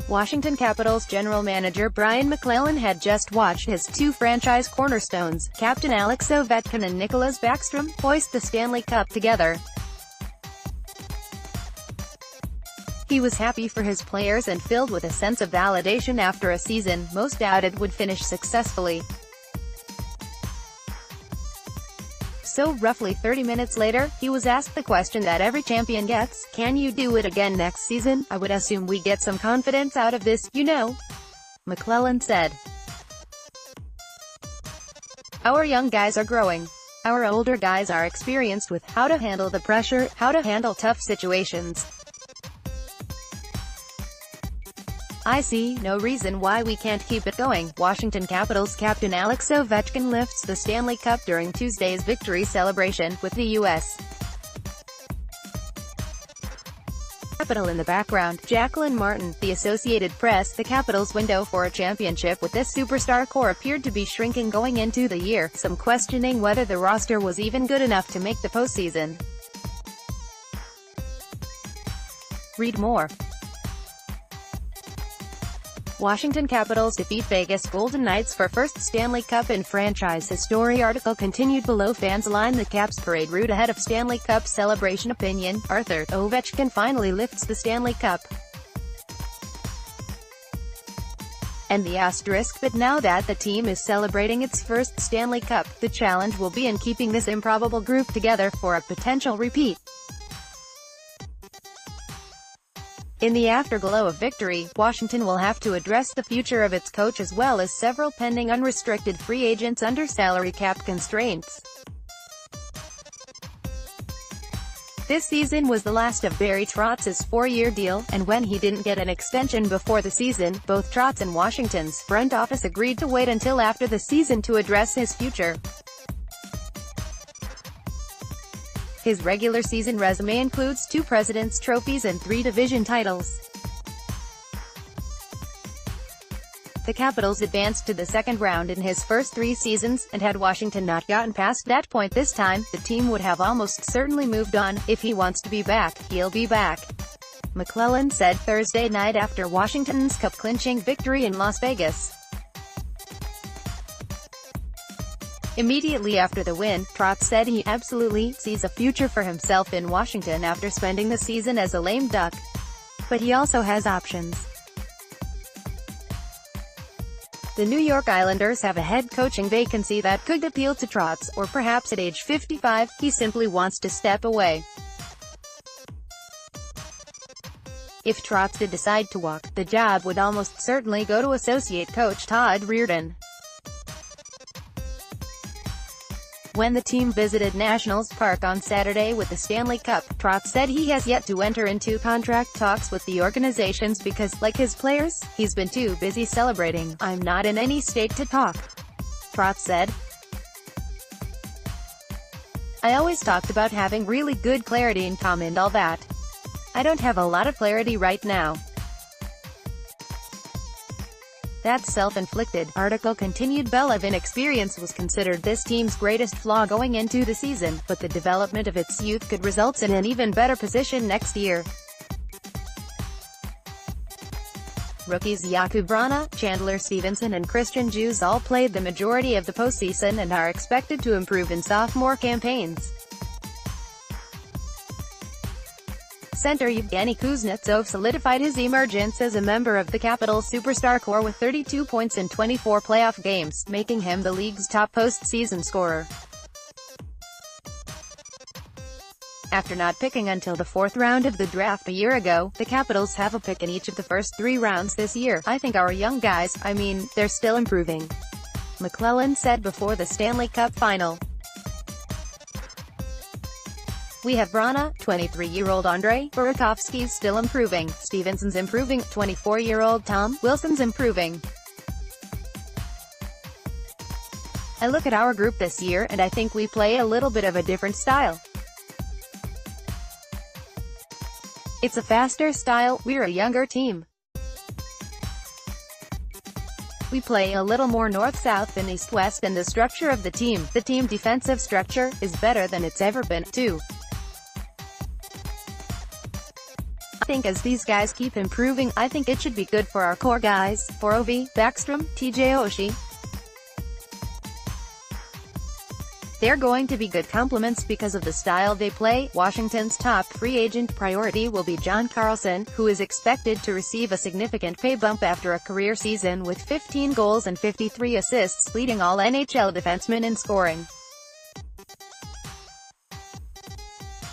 Washington Capitals general manager Brian McClellan had just watched his two franchise cornerstones, Captain Alex Ovechkin and Nicholas Backstrom, hoist the Stanley Cup together. He was happy for his players and filled with a sense of validation after a season most doubted would finish successfully. So roughly 30 minutes later, he was asked the question that every champion gets, "Can you do it again next season? I would assume we get some confidence out of this, you know," McClellan said. "Our young guys are growing. Our older guys are experienced with how to handle the pressure, how to handle tough situations. I see no reason why we can't keep it going." Washington Capitals captain Alex Ovechkin lifts the Stanley Cup during Tuesday's victory celebration, with the U.S. Capital in the background. Jacqueline Martin, The Associated Press. The Capitals' window for a championship with this superstar core appeared to be shrinking going into the year, some questioning whether the roster was even good enough to make the postseason. Read more. Washington Capitals defeat Vegas Golden Knights for first Stanley Cup in franchise history. Article continued below. Fans line the Caps parade route ahead of Stanley Cup celebration. Opinion: Arthur Ovechkin finally lifts the Stanley Cup. And the asterisk, but now that the team is celebrating its first Stanley Cup, the challenge will be in keeping this improbable group together for a potential repeat. In the afterglow of victory, Washington will have to address the future of its coach as well as several pending unrestricted free agents under salary cap constraints. This season was the last of Barry Trotz's four-year deal, and when he didn't get an extension before the season, both Trotz and Washington's front office agreed to wait until after the season to address his future. His regular season resume includes 2 President's trophies and 3 division titles. The Capitals advanced to the second round in his first 3 seasons, and had Washington not gotten past that point this time, the team would have almost certainly moved on. "If he wants to be back, he'll be back," McClellan said Thursday night after Washington's cup-clinching victory in Las Vegas. Immediately after the win, Trotz said he absolutely sees a future for himself in Washington after spending the season as a lame duck. But he also has options. The New York Islanders have a head coaching vacancy that could appeal to Trotz, or perhaps at age 55, he simply wants to step away. If Trotz did decide to walk, the job would almost certainly go to associate coach Todd Reirden. When the team visited Nationals Park on Saturday with the Stanley Cup, Trotz said he has yet to enter into contract talks with the organizations because, like his players, he's been too busy celebrating. "I'm not in any state to talk," Trotz said. "I always talked about having really good clarity in Tom and all that. I don't have a lot of clarity right now. That's self-inflicted." Article continued. Bell of inexperience was considered this team's greatest flaw going into the season, but the development of its youth could result in an even better position next year. Rookies Jakub Vrana, Chandler Stevenson and Christian Djoos all played the majority of the postseason and are expected to improve in sophomore campaigns. Center Yevgeny Kuznetsov solidified his emergence as a member of the Capitals superstar core with 32 points in 24 playoff games, making him the league's top postseason scorer. After not picking until the 4th round of the draft a year ago, the Capitals have a pick in each of the first 3 rounds this year. "I think our young guys, they're still improving," McClellan said before the Stanley Cup final. "We have Vrana, 23-year-old Andrei Burakovsky's still improving, Stevenson's improving, 24-year-old Tom Wilson's improving. I look at our group this year and I think we play a little bit of a different style. It's a faster style, we're a younger team. We play a little more north-south than east-west, and the structure of the team defensive structure, is better than it's ever been, too. I think as these guys keep improving, I think it should be good for our core guys, for Ovi, Backstrom, TJ Oshie. They're going to be good complements because of the style they play. Washington's top free agent priority will be John Carlson, who is expected to receive a significant pay bump after a career season with 15 goals and 53 assists, leading all NHL defensemen in scoring.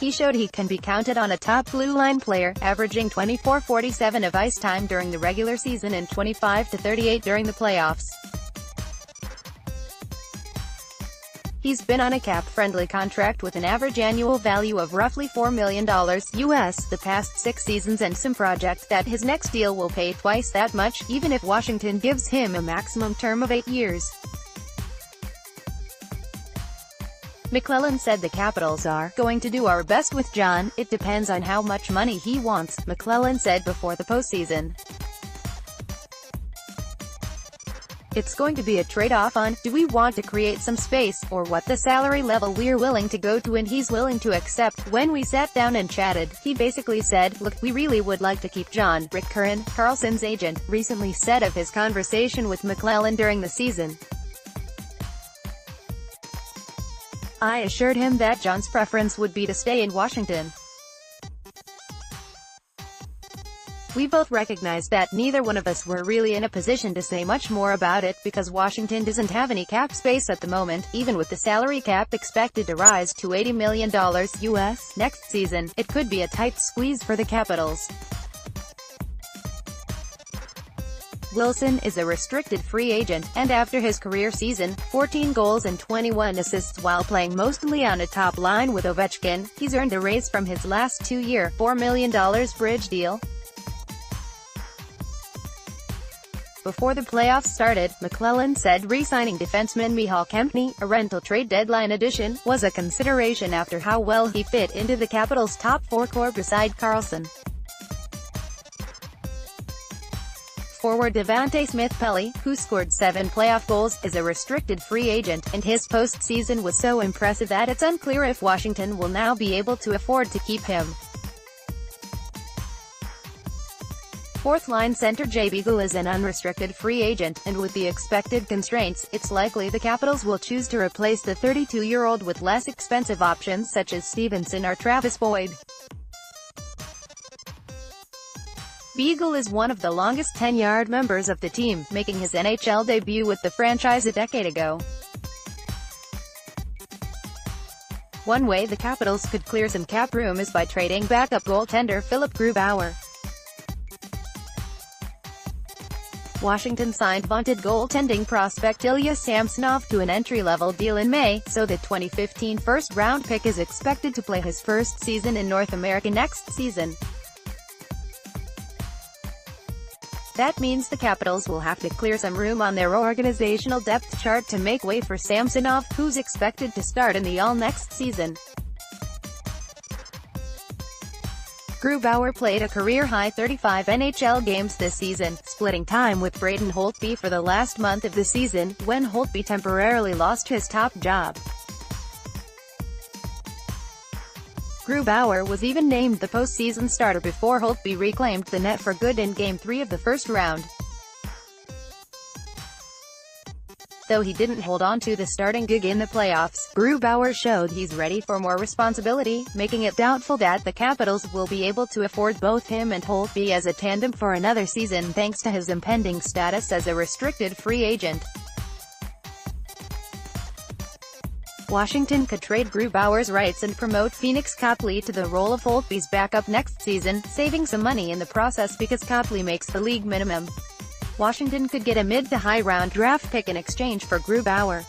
He showed he can be counted on a top blue line player, averaging 24-47 of ice time during the regular season and 25-38 during the playoffs. He's been on a cap-friendly contract with an average annual value of roughly $4 million US the past 6 seasons, and some project that his next deal will pay twice that much, even if Washington gives him a maximum term of 8 years. McClellan said the Capitals are going to do our best with John. It depends on how much money he wants, McClellan said before the postseason. It's going to be a trade-off on, do we want to create some space, or what the salary level we're willing to go to and he's willing to accept. When we sat down and chatted, he basically said, look, we really would like to keep John. Rick Curran, Carlson's agent, recently said of his conversation with McClellan during the season. I assured him that John's preference would be to stay in Washington. We both recognized that neither one of us were really in a position to say much more about it, because Washington doesn't have any cap space at the moment. Even with the salary cap expected to rise to $80 million US next season, it could be a tight squeeze for the Capitals. Wilson is a restricted free agent, and after his career season, 14 goals and 21 assists while playing mostly on a top line with Ovechkin, he's earned a raise from his last 2-year, $4 million bridge deal. Before the playoffs started, McClellan said re-signing defenseman Michal Kempny, a rental trade deadline addition, was a consideration after how well he fit into the Capitals' top 4 core beside Carlson. Forward Devante Smith-Pelly, who scored 7 playoff goals, is a restricted free agent, and his postseason was so impressive that it's unclear if Washington will now be able to afford to keep him. Fourth-line center Jay Beagle is an unrestricted free agent, and with the expected constraints, it's likely the Capitals will choose to replace the 32-year-old with less expensive options such as Stevenson or Travis Boyd. Beagle is one of the longest tenured members of the team, making his NHL debut with the franchise a decade ago. One way the Capitals could clear some cap room is by trading backup goaltender Philip Grubauer. Washington signed vaunted goaltending prospect Ilya Samsonov to an entry-level deal in May, so the 2015 first-round pick is expected to play his first season in North America next season. That means the Capitals will have to clear some room on their organizational depth chart to make way for Samsonov, who's expected to start in the All next season. Grubauer played a career-high 35 NHL games this season, splitting time with Braden Holtby for the last month of the season, when Holtby temporarily lost his top job. Grubauer was even named the postseason starter before Holtby reclaimed the net for good in Game 3 of the first round. Though he didn't hold on to the starting gig in the playoffs, Grubauer showed he's ready for more responsibility, making it doubtful that the Capitals will be able to afford both him and Holtby as a tandem for another season thanks to his impending status as a restricted free agent. Washington could trade Grubauer's rights and promote Phoenix Copley to the role of Holtby's backup next season, saving some money in the process because Copley makes the league minimum. Washington could get a mid- to high-round draft pick in exchange for Grubauer.